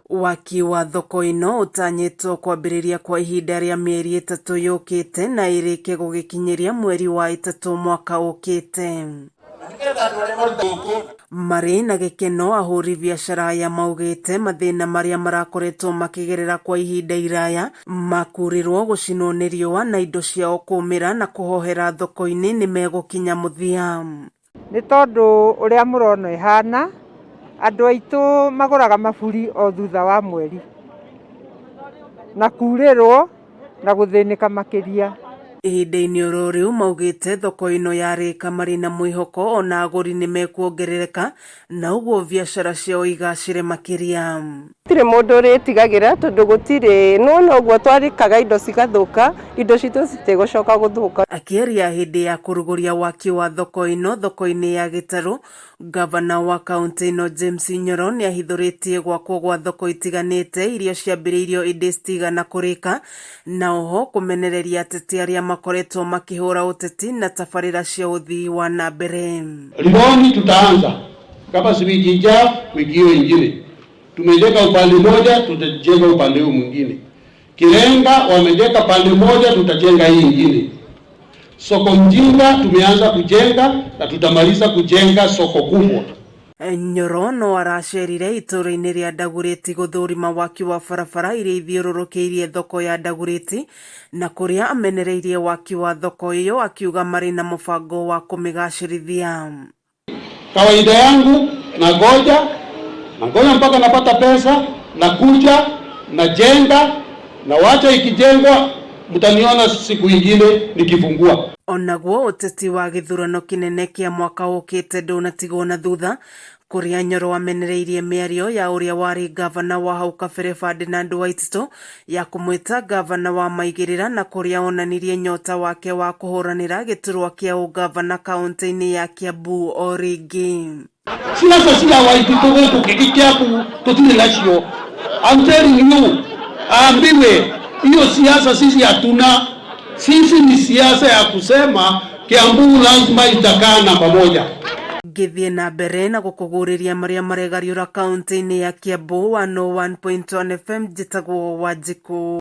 Waki wa thoko ino utanyitwo kwambĩrĩria kwa ihinda rĩa mĩeri 3 yũkĩte na ĩrĩke gũgĩkinyeria mweri wa 3 mwaka ũkĩte. Marĩ na gĩkeno ahũri biacara ya maugĩte mathĩna marĩa marakoretwo makĩgerera kwa ihinda iraya makurirwo gũcinwo nĩ riũa na indo ciao kũmĩra na kũhohera thoko-inĩ nĩ megũkinya mũthia. Nĩ tondũ ũrĩa mũrona ihana andũ aitũ magũraga maburi o thutha wa mweri na kurĩrwo na gũthĩnĩka makĩria. Ihinda-inĩ oro rĩu maugĩte thoko ino yarĩka marĩ na mwĩhoko ona agũri nĩ mekuongerereka na ũguo biacara ciao igacĩre makĩria. Gũtirĩ mũndũ ũrĩtigagĩra tondũ gũtirĩ nona ũguo twarĩkaga indo cigathũka, indo citũ citigũcoka gũthũka. Akĩaria hĩndĩ ya kũrugũria waki wa thoko ino thoko-inĩ ya Gĩtarũ, gavana wa kaunti ino James Nyoro nĩ ahithũrĩtie gwakwo gwa thoko itiganĩte iria ciambĩrĩirio indi citigana kũrĩka na oho kũmenereria ateti arĩa makoretwo makihũra uteti na tabarĩra cia ũthii wa na mbere. Riboni tutaanza kama si wiki ijayo, wiki hiyo ingine tumejenga upande moja, tutajenga upande huu mwingine. Kirenga wamejenga pande moja, tutajenga hii ingine. Soko Mjinga tumeanza kujenga na tutamaliza kujenga soko kubwa. Nyoro no aracerire itũra-inĩ rĩa Ndagũrĩti gũthũrima waki wa barabara iria ithiũrũrũkĩirie thoko ya Ndagũrĩti na kũrĩa amenereirie waki wa thoko iyo akiuga marĩ na mũbango wa kũmĩgacĩrithia. Kawaida yangu nangoja mpaka napata pesa, nakuja najenga na wacha ikijengwa mtaniona siku ingine nikifungua. Onaguo uteti wa gĩthurano kĩnene kĩa mwaka ũkĩte ndũnatigwo na thutha kũrĩa Nyoro amenereirie mĩario ya ũrĩa warĩ gavana wa hau kabere Ferdinand Waititu ya kũmwĩta gavana wa maigĩrĩra na kũrĩa onanirie nyota wake wa kũhũranĩra gĩturwa kĩa ũgavana kaunti-inĩ ya Kiambu o rĩngĩ. Siasa cia Waititu gũkũ gĩkĩ Kiambu tũtirĩ nacio. I'm telling you, ambiwe hiyo siasa sisi hatuna. Sisi ni siasa ya kusema Kiambu lazima itakaa namba moja. Gĩthiĩ na mbere na gũkũgũrĩria marĩa maregariũra kaunti-inĩ ya Kiambu 101.1 FM njĩtagwo Wanjikũ.